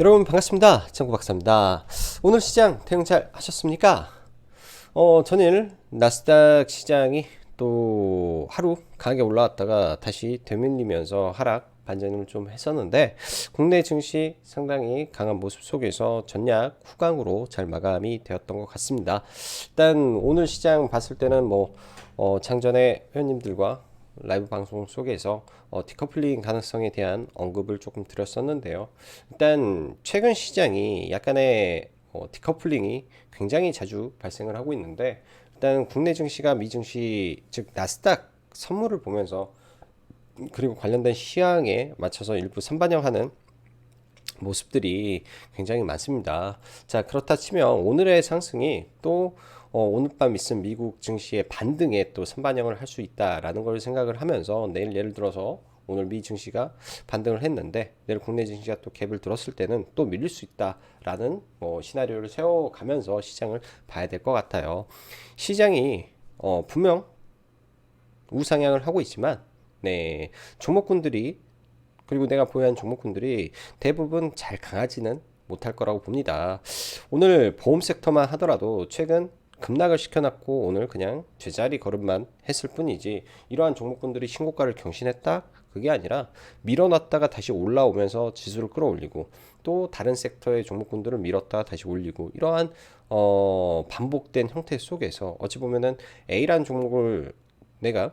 여러분 반갑습니다. 정구박사입니다. 오늘 시장 대응 잘 하셨습니까? 전일 나스닥 시장이 또 하루 강하게 올라왔다가 다시 되밀리면서 하락 반전을 좀 했었는데 국내 증시 상당히 강한 모습 속에서 전략 후강으로 잘 마감이 되었던 것 같습니다. 일단 오늘 시장 봤을 때는 장전에 회원님들과 라이브 방송 속에서 디커플링 가능성에 대한 언급을 조금 드렸었는데요. 일단 최근 시장이 약간의 디커플링이 굉장히 자주 발생을 하고 있는데, 일단 국내 증시가 미 증시 즉 나스닥 선물을 보면서 그리고 관련된 시황에 맞춰서 일부 선반영하는 모습들이 굉장히 많습니다. 자, 그렇다 치면 오늘의 상승이 또 오늘 밤 있은 미국 증시의 반등에 또 선반영을 할 수 있다라는 걸 생각을 하면서 내일 예를 들어서 오늘 미 증시가 반등을 했는데 내일 국내 증시가 또 갭을 들었을 때는 또 밀릴 수 있다라는 시나리오를 세워가면서 시장을 봐야 될 것 같아요. 시장이 분명 우상향을 하고 있지만 네, 종목군들이 그리고 내가 보유한 종목군들이 대부분 잘 강하지는 못할 거라고 봅니다. 오늘 보험 섹터만 하더라도 최근 급락을 시켜놨고 오늘 그냥 제자리 걸음만 했을 뿐이지 이러한 종목군들이 신고가를 경신했다? 그게 아니라 밀어놨다가 다시 올라오면서 지수를 끌어올리고 또 다른 섹터의 종목군들을 밀었다가 다시 올리고 이러한 반복된 형태 속에서 어찌 보면은 A라는 종목을 내가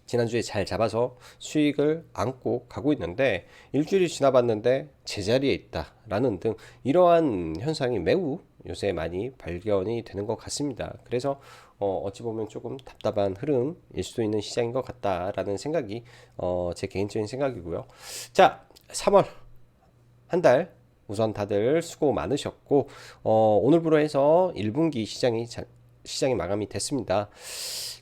지난주에 잘 잡아서 수익을 안고 가고 있는데 일주일이 지나봤는데 제자리에 있다라는 등 이러한 현상이 매우 요새 많이 발견이 되는 것 같습니다. 그래서 어찌 보면 조금 답답한 흐름일 수도 있는 시장인 것 같다라는 생각이 제 개인적인 생각이고요. 자, 3월 한 달 우선 다들 수고 많으셨고 오늘부로 해서 1분기 시장이 마감이 됐습니다.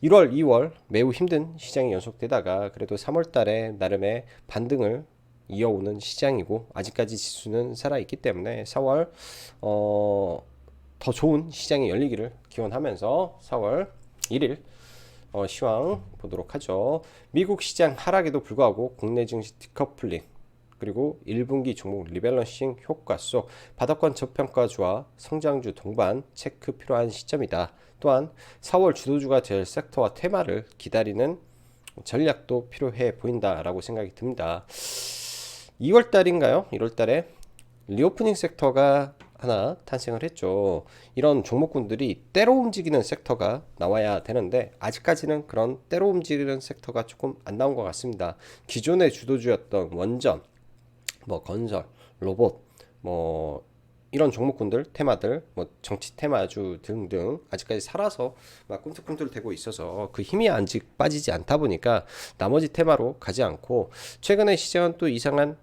1월, 2월 매우 힘든 시장이 연속되다가 그래도 3월 달에 나름의 반등을 이어오는 시장이고 아직까지 지수는 살아있기 때문에 4월 더 좋은 시장이 열리기를 기원하면서 4월 1일 시황 보도록 하죠. 미국 시장 하락에도 불구하고 국내 증시 디커플링 그리고 1분기 종목 리밸런싱 효과 속 바닥권 저평가주와 성장주 동반 체크 필요한 시점이다. 또한 4월 주도주가 될 섹터와 테마를 기다리는 전략도 필요해 보인다라고 생각이 듭니다. 2월 달인가요? 1월 달에 리오프닝 섹터가 하나 탄생을 했죠. 이런 종목군들이 때로 움직이는 섹터가 나와야 되는데 아직까지는 그런 때로 움직이는 섹터가 조금 안 나온 것 같습니다. 기존의 주도주였던 원전, 건설, 로봇, 이런 종목군들, 테마들, 정치 테마주 등등 아직까지 살아서 막 꿈틀꿈틀 대고 있어서 그 힘이 아직 빠지지 않다 보니까 나머지 테마로 가지 않고 최근에 시장은 또 이상한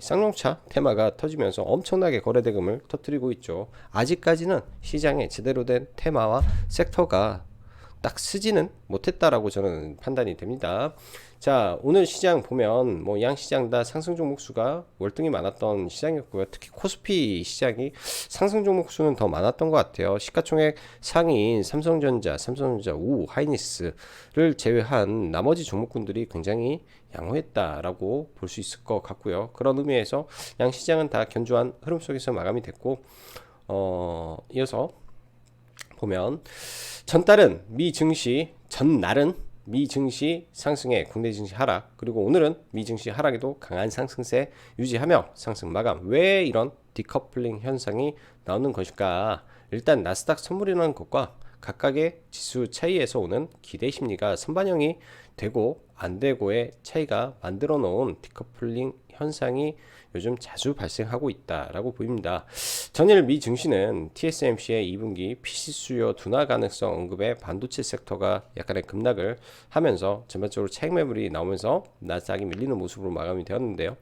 쌍용차 테마가 터지면서 엄청나게 거래 대금을 터뜨리고 있죠. 아직까지는 시장에 제대로 된 테마와 섹터가 딱 쓰지는 못했다라고 저는 판단이 됩니다. 자, 오늘 시장 보면 양시장 다 상승 종목 수가 월등히 많았던 시장이었고요. 특히 코스피 시장이 상승 종목 수는 더 많았던 것 같아요. 시가총액 상위인 삼성전자, 우, 하이닉스를 제외한 나머지 종목군들이 굉장히 양호했다라고 볼 수 있을 것 같고요. 그런 의미에서 양시장은 다 견조한 흐름 속에서 마감이 됐고 이어서 보면 전날은 미 증시 상승에 국내 증시 하락 그리고 오늘은 미 증시 하락에도 강한 상승세 유지하며 상승 마감. 왜 이런 디커플링 현상이 나오는 것일까? 일단 나스닥 선물이라는 것과 각각의 지수 차이에서 오는 기대 심리가 선반영이 되고 안 되고의 차이가 만들어 놓은 디커플링 현상이 요즘 자주 발생하고 있다라고 보입니다. 전일 미 증시는 TSMC의 2분기 PC 수요 둔화 가능성 언급에 반도체 섹터가 약간의 급락을 하면서 전반적으로 차익 매물이 나오면서 나스닥이 밀리는 모습으로 마감이 되었는데요.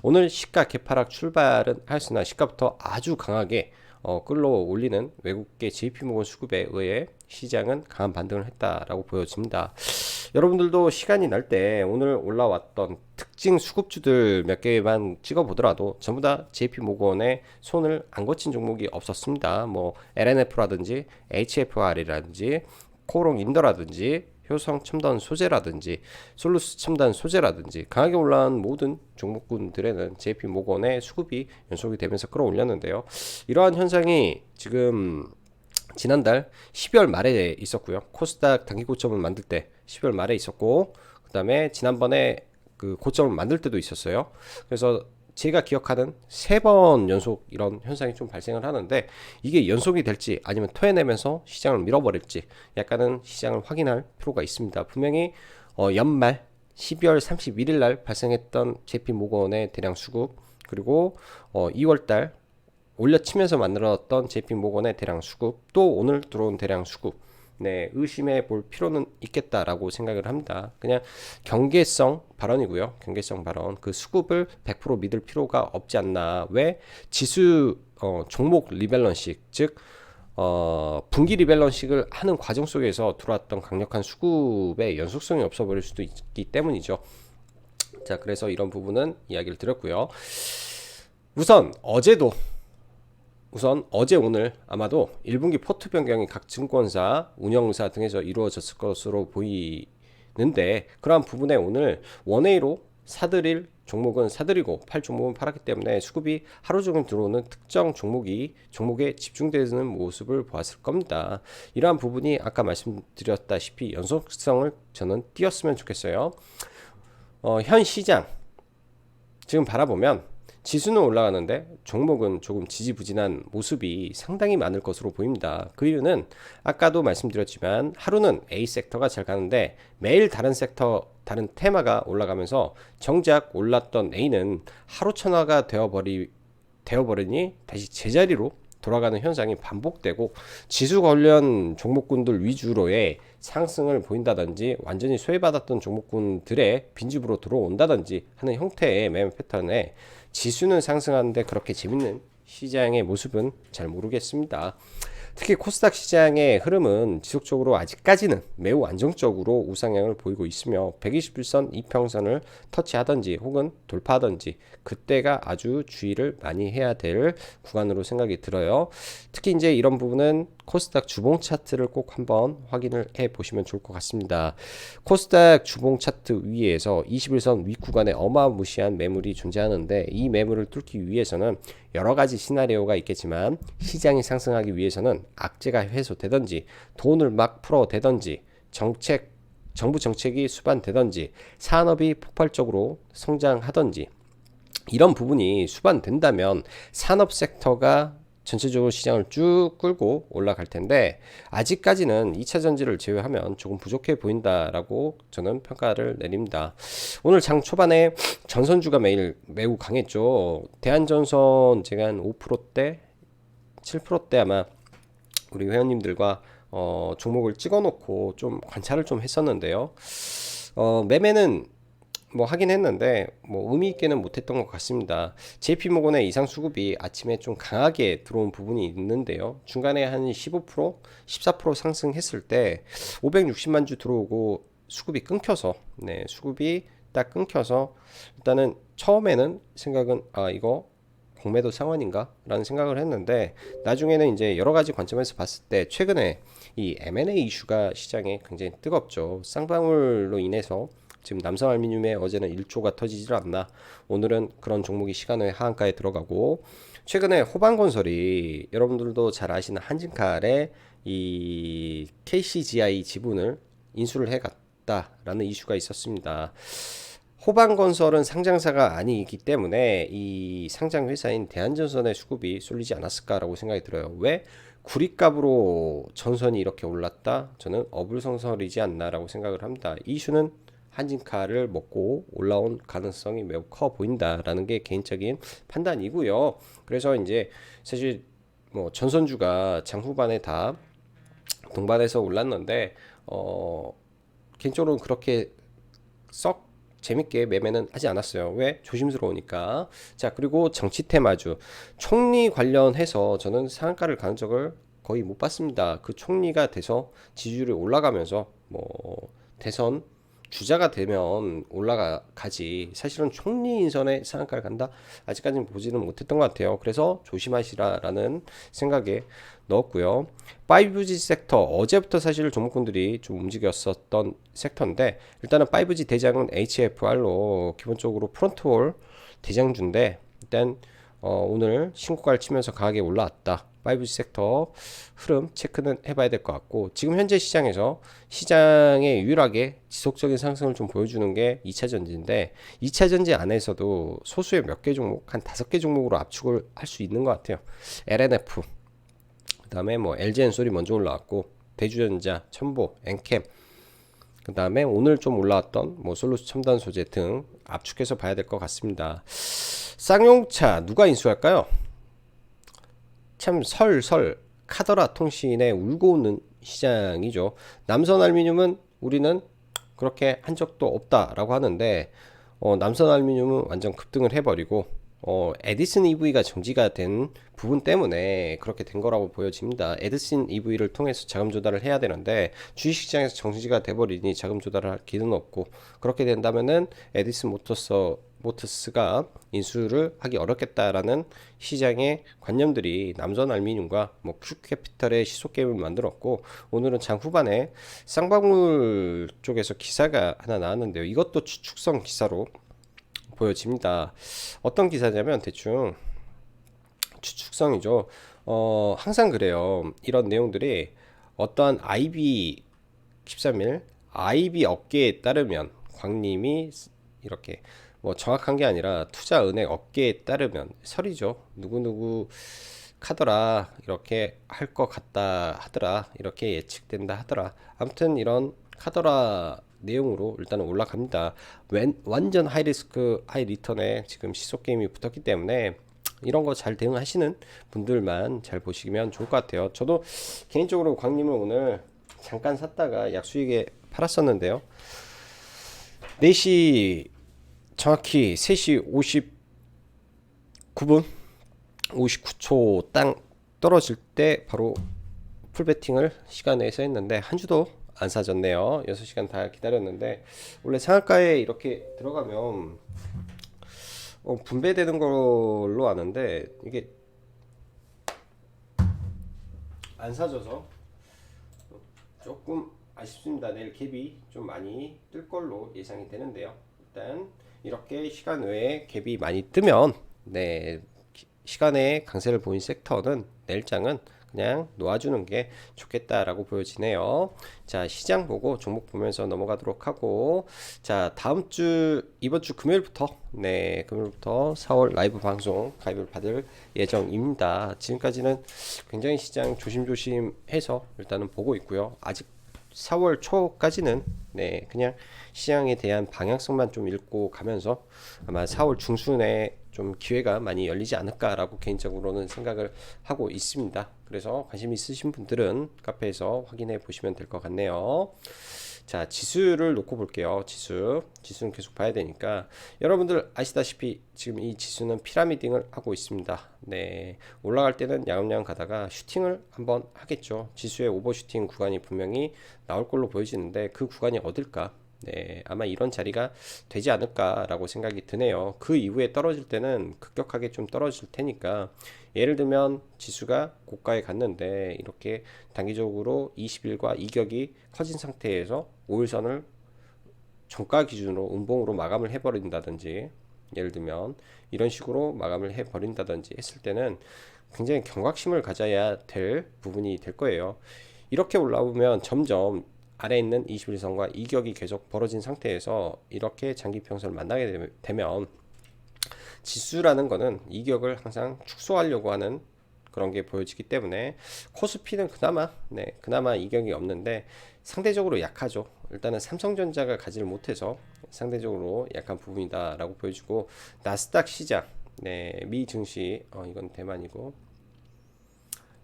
오늘 시가 개파락 출발은 하였으나 시가부터 아주 강하게 끌어올리는 외국계 JP모건 수급에 의해 시장은 강한 반등을 했다라고 보여집니다. 여러분들도 시간이 날 때 오늘 올라왔던 특징 수급주들 몇 개만 찍어보더라도 전부 다 JP모건의 손을 안 거친 종목이 없었습니다. LNF라든지 HFR이라든지 코롱 인더라든지 효성 첨단 소재라든지 솔루스 첨단 소재라든지 강하게 올라온 모든 종목군들에는 JP 모건의 수급이 연속이 되면서 끌어올렸는데요. 이러한 현상이 지금 지난달 12월 말에 있었고요. 코스닥 단기 고점을 만들 때 12월 말에 있었고, 그 다음에 지난번에 그 고점을 만들 때도 있었어요. 그래서 제가 기억하는 3번 연속 이런 현상이 좀 발생을 하는데, 이게 연속이 될지 아니면 토해내면서 시장을 밀어버릴지 약간은 시장을 확인할 필요가 있습니다. 분명히 연말 12월 31일 날 발생했던 JP모건의 대량 수급, 그리고 2월달 올려치면서 만들었던 JP모건의 대량 수급, 또 오늘 들어온 대량 수급, 네, 의심해 볼 필요는 있겠다라고 생각을 합니다. 그냥 경계성 발언이고요. 경계성 발언. 그 수급을 100% 믿을 필요가 없지 않나. 왜? 지수 종목 리밸런식, 즉 분기 리밸런식을 하는 과정 속에서 들어왔던 강력한 수급의 연속성이 없어 버릴 수도 있기 때문이죠. 자, 그래서 이런 부분은 이야기를 드렸고요. 우선 어제 오늘 아마도 1분기 포트 변경이 각 증권사, 운영사 등에서 이루어졌을 것으로 보이는데, 그러한 부분에 오늘 원웨이로 사들일 종목은 사들이고 팔 종목은 팔았기 때문에 수급이 하루 종일 들어오는 특정 종목에 집중되는 모습을 보았을 겁니다. 이러한 부분이 아까 말씀드렸다시피 연속성을 저는 띄었으면 좋겠어요. 현 시장 지금 바라보면 지수는 올라가는데 종목은 조금 지지부진한 모습이 상당히 많을 것으로 보입니다. 그 이유는 아까도 말씀드렸지만 하루는 A 섹터가 잘 가는데 매일 다른 섹터, 다른 테마가 올라가면서 정작 올랐던 A는 하루천하가 되어버리니 다시 제자리로 돌아가는 현상이 반복되고, 지수 관련 종목군들 위주로의 상승을 보인다든지 완전히 소외받았던 종목군들의 빈집으로 들어온다든지 하는 형태의 매매 패턴에 지수는 상승하는데 그렇게 재밌는 시장의 모습은 잘 모르겠습니다. 특히 코스닥 시장의 흐름은 지속적으로 아직까지는 매우 안정적으로 우상향을 보이고 있으며 121선 이평선을 터치하든지 혹은 돌파하든지 그때가 아주 주의를 많이 해야 될 구간으로 생각이 들어요. 특히 이제 이런 부분은 코스닥 주봉 차트를 꼭 한번 확인을 해 보시면 좋을 것 같습니다. 코스닥 주봉 차트 위에서 21선 윗구간에 어마무시한 매물이 존재하는데, 이 매물을 뚫기 위해서는 여러 가지 시나리오가 있겠지만 시장이 상승하기 위해서는 악재가 해소되든지 돈을 막 풀어대든지 정부 정책이 수반되든지 산업이 폭발적으로 성장하든지 이런 부분이 수반된다면 산업 섹터가 전체적으로 시장을 쭉 끌고 올라갈 텐데, 아직까지는 2차 전지를 제외하면 조금 부족해 보인다라고 저는 평가를 내립니다. 오늘 장 초반에 전선주가 매우 강했죠. 대한전선 제가 한 5%대, 7%대 아마 우리 회원님들과 종목을 찍어놓고 좀 관찰을 좀 했었는데요. 매매는 뭐 하긴 했는데 뭐 의미 있게는 못했던 것 같습니다. JP모건의 이상 수급이 아침에 좀 강하게 들어온 부분이 있는데요. 중간에 한 15%, 14% 상승했을 때 560만 주 들어오고 수급이 끊겨서, 네, 수급이 딱 끊겨서 일단은 처음에는 생각은 이거 공매도 상환인가? 라는 생각을 했는데, 나중에는 이제 여러 가지 관점에서 봤을 때 최근에 이 M&A 이슈가 시장에 굉장히 뜨겁죠. 쌍방울로 인해서 지금 남성알루미늄에 어제는 1조가 터지질 않나, 오늘은 그런 종목이 시간의 하한가에 들어가고, 최근에 호반건설이 여러분들도 잘 아시는 한진칼의 이 KCGI 지분을 인수를 해갔다라는 이슈가 있었습니다. 호반건설은 상장사가 아니기 때문에 이 상장 회사인 대한전선의 수급이 쏠리지 않았을까라고 생각이 들어요. 왜? 구리값으로 전선이 이렇게 올랐다? 저는 어불성설이지 않나라고 생각을 합니다. 이 이슈는 한진칼을 먹고 올라온 가능성이 매우 커 보인다라는 게 개인적인 판단이고요. 그래서 이제 사실 뭐 전선주가 장 후반에 다 동반해서 올랐는데 개인적으로는 그렇게 썩 재밌게 매매는 하지 않았어요. 왜? 조심스러우니까. 자, 그리고 정치 테마주 총리 관련해서 저는 상한가를 가는 적을 거의 못 봤습니다. 그 총리가 돼서 지지율이 올라가면서 뭐 대선 주자가 되면 올라가지 사실은 총리 인선에 상한가를 간다 아직까지는 보지는 못했던 것 같아요. 그래서 조심하시라라는 생각에 넣었고요. 5G 섹터 어제부터 사실 종목군들이 좀 움직였었던 섹터인데 일단은 5G 대장은 HFR로 기본적으로 프론트홀 대장주인데 일단 오늘 신고가를 치면서 강하게 올라왔다. 5G 섹터 흐름 체크는 해봐야 될 것 같고 지금 현재 시장에서 시장에 유일하게 지속적인 상승을 좀 보여주는 게 2차 전지인데 2차 전지 안에서도 소수의 몇 개 종목 한 5개 종목으로 압축을 할 수 있는 것 같아요. LNF 그 다음에 뭐 LG엔솔이 먼저 올라왔고 대주전자, 첨보, 엔캠 그 다음에 오늘 좀 올라왔던 뭐 솔루스 첨단 소재 등 압축해서 봐야 될 것 같습니다. 쌍용차 누가 인수할까요? 참 카더라 통신에 울고 오는 시장이죠. 남선알루미늄은 우리는 그렇게 한 적도 없다라고 하는데 남선알루미늄은 완전 급등을 해버리고 에디슨 EV가 정지가 된 부분 때문에 그렇게 된 거라고 보여집니다. 에디슨 EV를 통해서 자금 조달을 해야 되는데 주식시장에서 정지가 돼버리니 자금 조달을 할 길은 없고 그렇게 된다면은 에디슨 모터스가 인수를 하기 어렵겠다라는 시장의 관념들이 남선 알루미늄과 뭐 큐캐피털의 시속 게임을 만들었고 오늘은 장 후반에 쌍방울 쪽에서 기사가 하나 나왔는데요. 이것도 추측성 기사로 보여집니다. 어떤 기사냐면 대충 추측성이죠. 항상 그래요. 이런 내용들이 어떠한 IB 13일 IB 업계에 따르면 광님이 이렇게 뭐 정확한 게 아니라 투자 은행 업계에 따르면 설이죠. 누구누구 카더라 이렇게 할 것 같다 하더라 이렇게 예측된다 하더라 아무튼 이런 카더라 내용으로 일단은 올라갑니다. 완전 하이리스크 하이리턴에 지금 시속게임이 붙었기 때문에 이런 거 잘 대응하시는 분들만 잘 보시면 좋을 것 같아요. 저도 개인적으로 광림을 오늘 잠깐 샀다가 약수익에 팔았었는데요. 4시 정확히 3시 59분 59초 땅 떨어질 때 바로 풀베팅을 시간 내에서 했는데 한 주도 안 사졌네요. 6시간 다 기다렸는데 원래 상한가에 이렇게 들어가면 분배되는 걸로 아는데 이게 안 사져서 조금 아쉽습니다. 내일 갭이 좀 많이 뜰 걸로 예상이 되는데요. 일단 이렇게 시간 외에 갭이 많이 뜨면 네 시간에 강세를 보인 섹터는 내일장은 그냥 놓아주는 게 좋겠다라고 보여지네요. 자, 시장 보고 종목 보면서 넘어가도록 하고, 자, 이번 주 금요일부터, 네, 금요일부터 4월 라이브 방송 가입을 받을 예정입니다. 지금까지는 굉장히 시장 조심조심해서 일단은 보고 있고요. 아직 4월 초까지는 네, 그냥 시장에 대한 방향성만 좀 읽고 가면서 아마 4월 중순에 좀 기회가 많이 열리지 않을까라고 개인적으로는 생각을 하고 있습니다. 그래서 관심 있으신 분들은 카페에서 확인해 보시면 될 것 같네요. 자, 지수를 놓고 볼게요. 지수는 계속 봐야 되니까 여러분들 아시다시피 지금 이 지수는 피라미딩을 하고 있습니다. 네, 올라갈 때는 야금야금 가다가 슈팅을 한번 하겠죠. 지수의 오버슈팅 구간이 분명히 나올 걸로 보여지는데 그 구간이 어딜까? 네, 아마 이런 자리가 되지 않을까라고 생각이 드네요. 그 이후에 떨어질 때는 급격하게 좀 떨어질 테니까 예를 들면 지수가 고가에 갔는데 이렇게 단기적으로 20일과 이격이 커진 상태에서 5일선을 종가 기준으로 음봉으로 마감을 해버린다든지 예를 들면 이런 식으로 마감을 해버린다든지 했을 때는 굉장히 경각심을 가져야 될 부분이 될 거예요. 이렇게 올라오면 점점 아래에 있는 21선과 이격이 계속 벌어진 상태에서 이렇게 장기 평선을 만나게 되면 지수라는 거는 이격을 항상 축소하려고 하는 그런 게 보여지기 때문에 코스피는 그나마 이격이 없는데 상대적으로 약하죠. 일단은 삼성전자가 가지를 못해서 상대적으로 약한 부분이다 라고 보여주고 나스닥 시장 네, 미 증시 이건 대만이고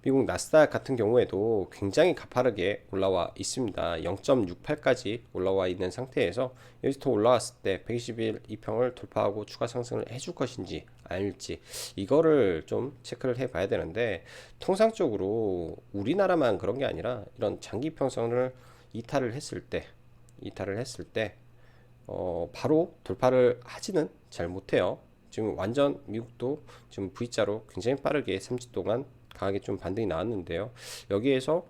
미국 나스닥 같은 경우에도 굉장히 가파르게 올라와 있습니다. 0.68까지 올라와 있는 상태에서 여기서 올라왔을 때 120일 이평을 돌파하고 추가 상승을 해줄 것인지 아닐지 이거를 좀 체크를 해 봐야 되는데 통상적으로 우리나라만 그런 게 아니라 이런 장기 평선을 이탈을 했을 때 바로 돌파를 하지는 잘 못해요. 지금 완전 미국도 지금 V자로 굉장히 빠르게 3주 동안 강하게 좀 반등이 나왔는데요. 여기에서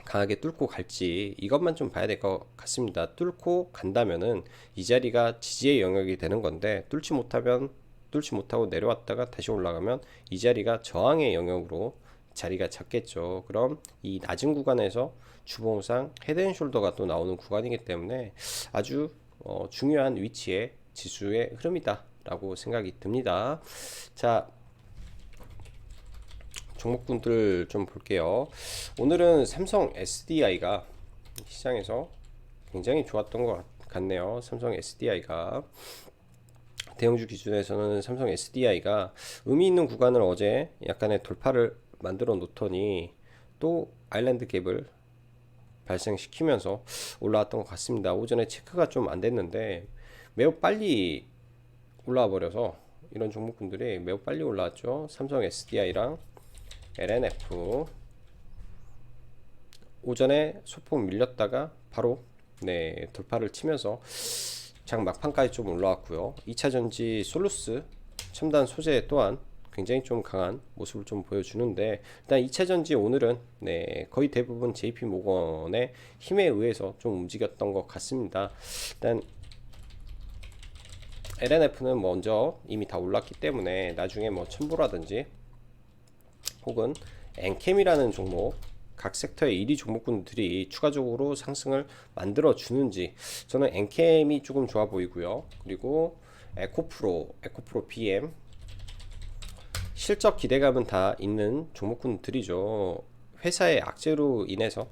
강하게 뚫고 갈지 이것만 좀 봐야 될 것 같습니다. 뚫고 간다면은 이 자리가 지지의 영역이 되는 건데, 뚫지 못하고 내려왔다가 다시 올라가면 이 자리가 저항의 영역으로 자리가 잡겠죠. 그럼 이 낮은 구간에서 주봉상 헤드앤숄더가 또 나오는 구간이기 때문에 아주 중요한 위치의 지수의 흐름이다 라고 생각이 듭니다. 자, 종목군들 좀 볼게요. 오늘은 삼성 SDI가 시장에서 굉장히 좋았던 것 같네요. 삼성 SDI가 대형주 기준에서는 삼성 SDI가 의미 있는 구간을 어제 약간의 돌파를 만들어 놓더니 또 아일랜드 갭을 발생시키면서 올라왔던 것 같습니다. 오전에 체크가 좀 안 됐는데 매우 빨리 올라와 버려서 이런 종목군들이 매우 빨리 올라왔죠. 삼성 SDI랑 LNF 오전에 소폭 밀렸다가 바로 돌파를 치면서 장 막판까지 좀 올라왔고요. 2차전지 솔루스 첨단 소재 또한 굉장히 좀 강한 모습을 좀 보여주는데, 일단 2차전지 오늘은 거의 대부분 JP모건의 힘에 의해서 좀 움직였던 것 같습니다. 일단 LNF는 먼저 이미 다 올랐기 때문에 나중에 뭐 첨보라든지 혹은 엔캠이라는 종목, 각 섹터의 1위 종목군들이 추가적으로 상승을 만들어 주는지, 저는 엔캠이 조금 좋아 보이고요. 그리고 에코프로 BM 실적 기대감은 다 있는 종목군들이죠. 회사의 악재로 인해서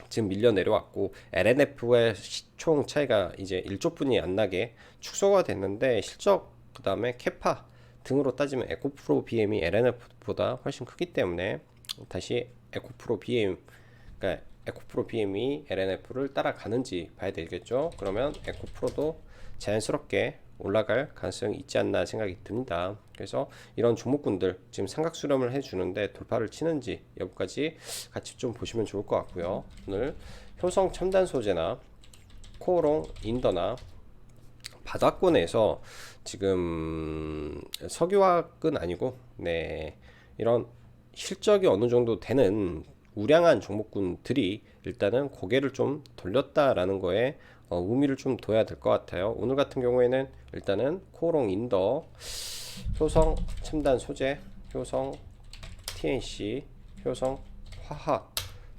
지금 밀려 내려왔고, LNF의 시총 차이가 이제 1조분이 안 나게 축소가 됐는데, 실적 그 다음에 캐파 등으로 따지면 에코프로 BM이 LNF보다 훨씬 크기 때문에 다시 에코프로 BM, 그러니까 에코프로 BM이 LNF를 따라가는지 봐야 되겠죠. 그러면 에코프로도 자연스럽게 올라갈 가능성이 있지 않나 생각이 듭니다. 그래서 이런 종목군들 지금 삼각 수렴을 해주는데 돌파를 치는지 여기까지 같이 좀 보시면 좋을 것 같고요. 오늘 효성 첨단 소재나 코오롱 인더나 바닥권에서 지금 석유화학은 아니고 이런 실적이 어느 정도 되는 우량한 종목군들이 일단은 고개를 좀 돌렸다라는 거에 의미를 좀 둬야 될 것 같아요. 오늘 같은 경우에는 일단은 코오롱 인더, 효성 첨단 소재, 효성 TNC, 효성 화학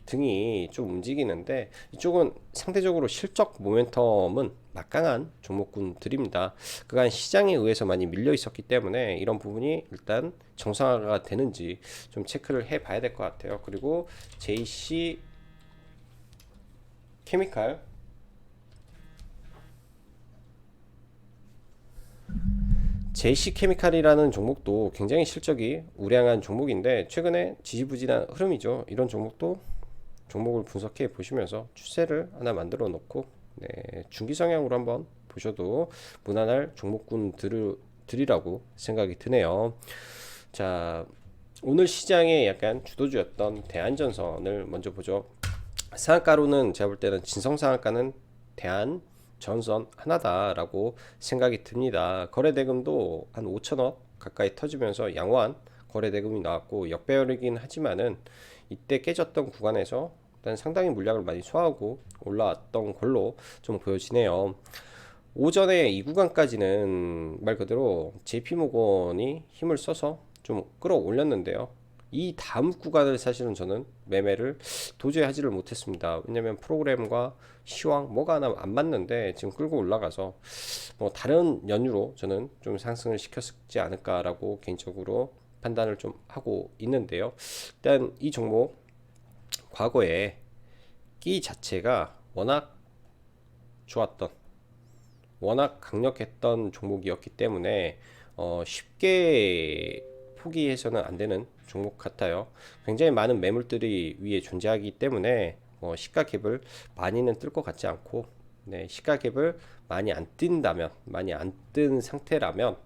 등이 좀 움직이는데, 이쪽은 상대적으로 실적 모멘텀은 막강한 종목군들입니다. 그간 시장에 의해서 많이 밀려 있었기 때문에 이런 부분이 일단 정상화가 되는지 좀 체크를 해 봐야 될 것 같아요. 그리고 JC 케미칼, JC케미칼이라는 종목도 굉장히 실적이 우량한 종목인데 최근에 지지부진한 흐름이죠. 이런 종목을 분석해 보시면서 추세를 하나 만들어 놓고 중기 성향으로 한번 보셔도 무난할 종목군들이라고 생각이 드네요. 자, 오늘 시장의 약간 주도주였던 대한전선을 먼저 보죠. 상한가로는 제가 볼 때는 진성상한가는 대한전선 하나다라고 생각이 듭니다. 거래대금도 한 5천억 가까이 터지면서 양호한 거래대금이 나왔고, 역배열이긴 하지만은 이때 깨졌던 구간에서 일단 상당히 물량을 많이 소화하고 올라왔던 걸로 좀 보여지네요. 오전에 이 구간까지는 말 그대로 JP모건이 힘을 써서 좀 끌어올렸는데요. 이 다음 구간을 사실은 저는 매매를 도저히 하지를 못했습니다. 왜냐면 프로그램과 시황 뭐가 하나 안 맞는데 지금 끌고 올라가서 뭐 다른 연유로 저는 좀 상승을 시켰지 않을까라고 개인적으로 판단을 좀 하고 있는데요. 일단 이 종목 과거에 끼 자체가 워낙 좋았던, 워낙 강력했던 종목이었기 때문에 쉽게 포기해서는 안 되는 종목 같아요. 굉장히 많은 매물들이 위에 존재하기 때문에 시가 갭을 많이는 뜰 것 같지 않고, 시가 갭을 많이 안 뛴다면, 많이 안 뜬 상태라면,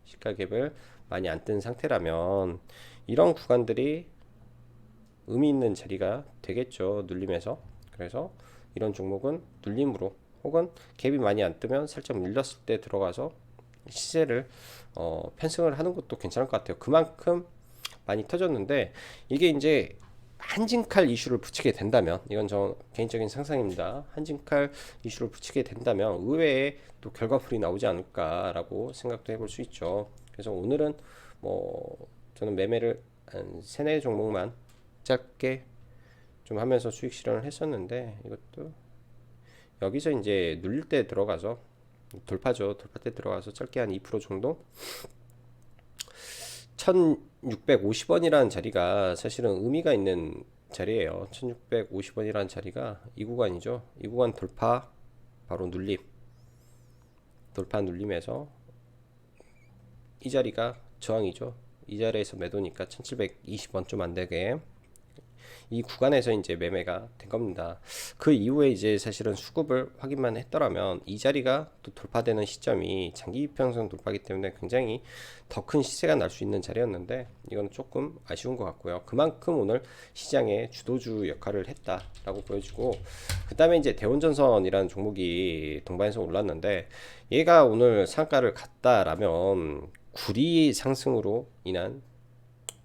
시가 갭을 많이 안 뜬 상태라면 이런 구간들이 의미 있는 자리가 되겠죠. 눌림에서. 그래서 이런 종목은 눌림으로 혹은 갭이 많이 안 뜨면 살짝 밀렸을 때 들어가서 시세를 편승을 하는 것도 괜찮을 것 같아요. 그만큼 많이 터졌는데 이게 이제 한진칼 이슈를 붙이게 된다면, 이건 저 개인적인 상상입니다. 한진칼 이슈를 붙이게 된다면 의외의 또 결과물이 나오지 않을까라고 생각도 해볼 수 있죠. 그래서 오늘은 뭐 저는 매매를 한 세네 종목만 짧게 좀 하면서 수익 실현을 했었는데, 이것도 여기서 이제 눌릴 때 들어가서 돌파죠. 돌파 때 들어가서 짧게 한 2% 정도, 1650원이라는 자리가 사실은 의미가 있는 자리예요. 1650원이라는 자리가 이 구간이죠. 이 구간 돌파, 바로 눌림, 돌파 눌림에서 이 자리가 저항이죠. 이 자리에서 매도니까 1720원 좀 안되게 이 구간에서 이제 매매가 된 겁니다. 그 이후에 이제 사실은 수급을 확인만 했더라면 이 자리가 또 돌파되는 시점이 장기 이평선 돌파기 때문에 굉장히 더 큰 시세가 날 수 있는 자리였는데, 이건 조금 아쉬운 것 같고요. 그만큼 오늘 시장의 주도주 역할을 했다라고 보여지고, 그 다음에 이제 대원전선이라는 종목이 동반해서 올랐는데, 얘가 오늘 상가를 갔다라면 구리 상승으로 인한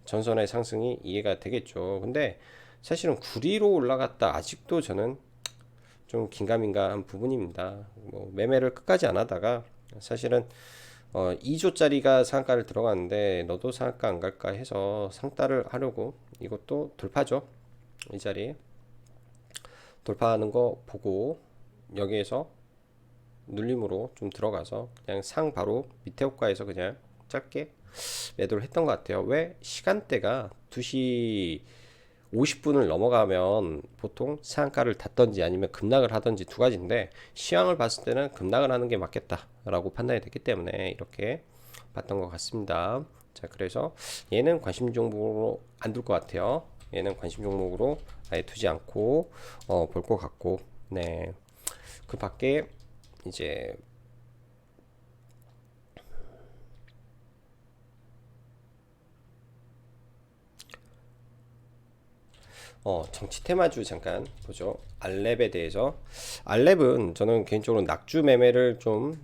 전선의 상승이 이해가 되겠죠. 근데 사실은 구리로 올라갔다, 아직도 저는 좀 긴가민가한 부분입니다. 뭐 매매를 끝까지 안 하다가 사실은 2조짜리가 상한가를 들어갔는데 너도 상한가 안 갈까 해서 상따를 하려고, 이것도 돌파죠. 이 자리 돌파하는 거 보고 여기에서 눌림으로 좀 들어가서 그냥 상 바로 밑에 호가에서 그냥 짧게 매도를 했던 것 같아요. 왜? 시간대가 2시 50분을 넘어가면 보통 상한가를 닫던지 아니면 급락을 하던지 두 가지인데, 시황을 봤을 때는 급락을 하는 게 맞겠다라고 판단이 됐기 때문에 이렇게 봤던 것 같습니다. 자, 그래서 얘는 관심 종목으로 안 둘 것 같아요. 얘는 관심 종목으로 아예 두지 않고 볼 것 같고, 네. 그 밖에 이제 정치 테마주 잠깐 보죠. 알랩에 대해서. 알랩은 저는 개인적으로 낙주 매매를 좀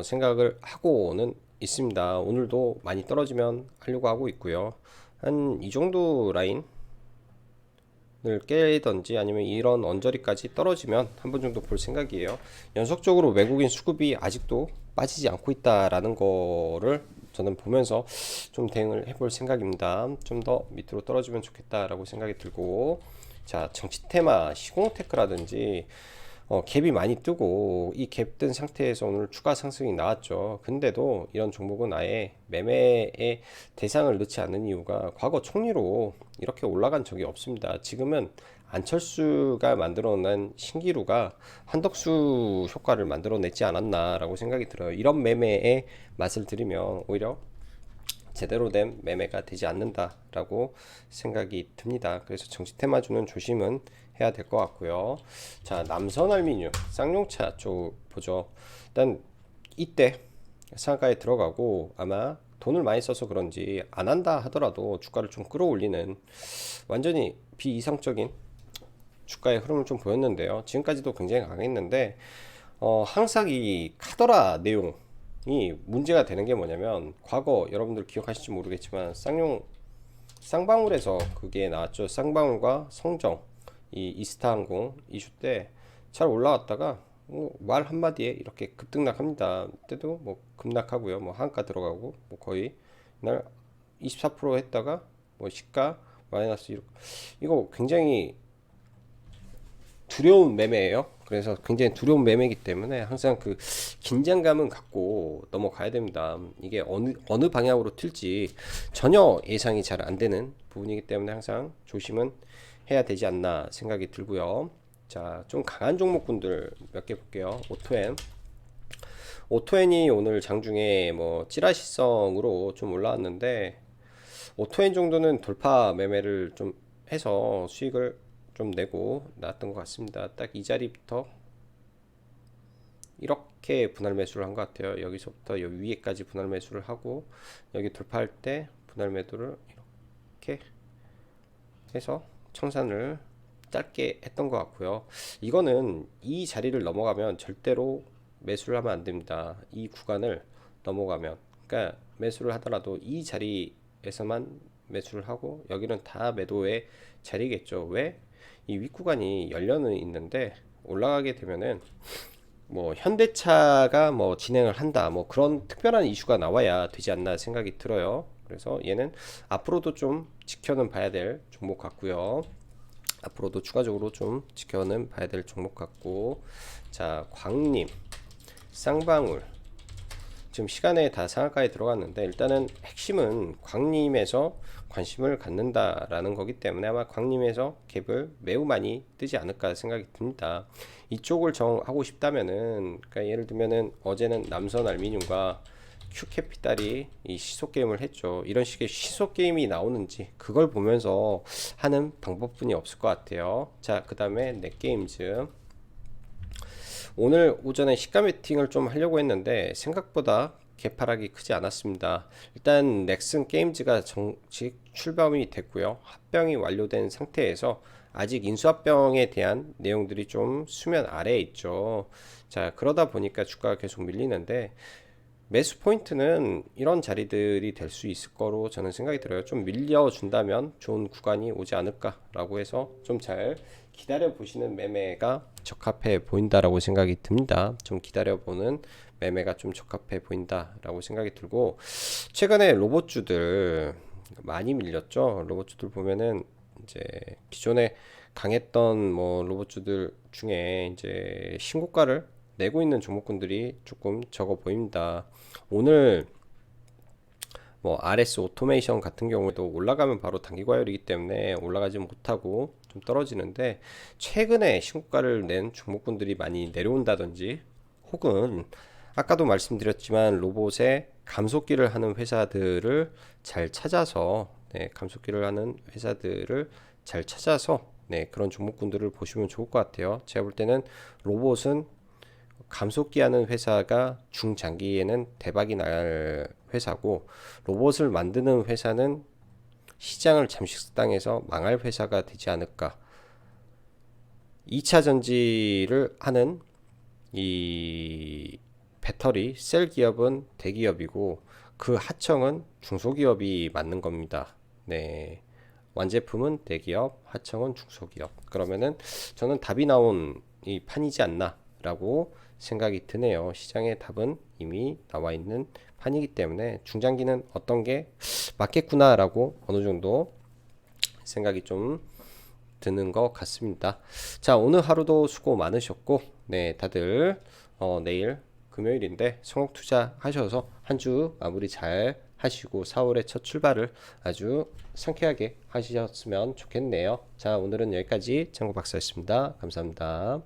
생각을 하고는 있습니다. 오늘도 많이 떨어지면 하려고 하고 있고요. 한 이 정도 라인을 깨던지 아니면 이런 언저리까지 떨어지면 한 번 정도 볼 생각이에요. 연속적으로 외국인 수급이 아직도 빠지지 않고 있다라는 거를 저는 보면서 좀 대응을 해볼 생각입니다. 좀 더 밑으로 떨어지면 좋겠다라고 생각이 들고, 자, 정치 테마 시공테크라든지 갭이 많이 뜨고 이 갭 뜬 상태에서 오늘 추가 상승이 나왔죠. 근데도 이런 종목은 아예 매매의 대상을 넣지 않는 이유가, 과거 총리로 이렇게 올라간 적이 없습니다. 지금은 안철수가 만들어낸 신기루가 한덕수 효과를 만들어내지 않았나라고 생각이 들어요. 이런 매매의 맛을 들이면 오히려 제대로 된 매매가 되지 않는다라고 생각이 듭니다. 그래서 정치 테마주는 조심은 해야 될 것 같고요. 자, 남선알미늄 쌍용차 쪽 보죠. 일단 이때 상가에 들어가고 아마 돈을 많이 써서 그런지 안 한다 하더라도 주가를 좀 끌어올리는 완전히 비이성적인 주가의 흐름을 좀 보였는데요. 지금까지도 굉장히 강했는데 항상 이 카더라 내용이 문제가 되는 게 뭐냐면, 과거 여러분들 기억하실지 모르겠지만 쌍방울에서 그게 나왔죠. 쌍방울과 성정, 이 이스타항공 이슈 때 잘 올라왔다가 말 한마디에 이렇게 급등락합니다. 그때도 뭐 급락하고요. 뭐 한가 들어가고 뭐 거의 날 24% 했다가 뭐 시가 마이너스 이거 굉장히 두려운 매매예요. 그래서 굉장히 두려운 매매이기 때문에 항상 그 긴장감은 갖고 넘어가야 됩니다. 이게 어느 방향으로 튈지 전혀 예상이 잘 안 되는 부분이기 때문에 항상 조심은 해야 되지 않나 생각이 들고요. 자, 좀 강한 종목군들 몇 개 볼게요. 오토엔이 오늘 장중에 뭐 찌라시성으로 좀 올라왔는데, 오토엔 정도는 돌파 매매를 좀 해서 수익을 좀 내고 나왔던 것 같습니다. 딱 이 자리부터 이렇게 분할 매수를 한 것 같아요. 여기서부터 여기 위에까지 분할 매수를 하고 여기 돌파할 때 분할 매도를 이렇게 해서 청산을 짧게 했던 것 같고요. 이거는 이 자리를 넘어가면 절대로 매수를 하면 안 됩니다. 이 구간을 넘어가면, 그러니까 매수를 하더라도 이 자리에서만 매수를 하고 여기는 다 매도의 자리겠죠. 왜? 이 윗구간이 열려는 있는데 올라가게 되면은 뭐 현대차가 뭐 진행을 한다 뭐 그런 특별한 이슈가 나와야 되지 않나 생각이 들어요. 그래서 얘는 앞으로도 좀 지켜는 봐야 될 종목 같고요. 앞으로도 추가적으로 좀 지켜는 봐야 될 종목 같고, 자 광림, 쌍방울 지금 시간에 다 상한가에 들어갔는데 일단은 핵심은 광림에서 관심을 갖는다라는 거기 때문에 아마 광림에서 갭을 매우 많이 뜨지 않을까 생각이 듭니다. 이쪽을 정하고 싶다면은, 그러니까 예를 들면은 어제는 남선 알미늄과 큐캐피탈이 이 시속 게임을 했죠. 이런 식의 시속 게임이 나오는지 그걸 보면서 하는 방법뿐이 없을 것 같아요. 자, 그 다음에 넷게임즈. 오늘 오전에 시가 매팅을 좀 하려고 했는데 생각보다 개파락이 크지 않았습니다. 일단 넥슨 게임즈가 정식 출범이 됐고요. 합병이 완료된 상태에서 아직 인수합병에 대한 내용들이 좀 수면 아래에 있죠. 자, 그러다 보니까 주가가 계속 밀리는데 매수 포인트는 이런 자리들이 될 수 있을 거로 저는 생각이 들어요. 좀 밀려준다면 좋은 구간이 오지 않을까라고 해서 좀 잘 기다려 보시는 매매가 적합해 보인다라고 생각이 듭니다. 좀 기다려 보는 매매가 좀 적합해 보인다라고 생각이 들고, 최근에 로봇주들 많이 밀렸죠. 로봇주들 보면은 이제 기존에 강했던 뭐 로봇주들 중에 이제 신고가를 내고 있는 종목군들이 조금 적어 보입니다. 오늘 뭐 RS 오토메이션 같은 경우에도 올라가면 바로 단기 과열이기 때문에 올라가지 못하고 좀 떨어지는데, 최근에 신고가를 낸 종목군들이 많이 내려온다든지, 혹은 아까도 말씀드렸지만 로봇에 감속기를 하는 회사들을 잘 찾아서, 감속기를 하는 회사들을 잘 찾아서 그런 종목군들을 보시면 좋을 것 같아요. 제가 볼 때는 로봇은 감속기 하는 회사가 중장기에는 대박이 날 회사고, 로봇을 만드는 회사는 시장을 잠식당해서 망할 회사가 되지 않을까. 2차 전지를 하는 이 배터리 셀 기업은 대기업이고 그 하청은 중소기업이 맞는 겁니다. 네. 완제품은 대기업, 하청은 중소기업. 그러면은 저는 답이 나온 이 판이지 않나라고 생각이 드네요. 시장의 답은 이미 나와 있는 판이기 때문에 중장기는 어떤 게 맞겠구나라고 어느 정도 생각이 좀 드는 것 같습니다. 자, 오늘 하루도 수고 많으셨고, 다들 내일 금요일인데 성공 투자 하셔서 한 주 마무리 잘 하시고 4월의 첫 출발을 아주 상쾌하게 하셨으면 좋겠네요. 자, 오늘은 여기까지 장구 박사였습니다. 감사합니다.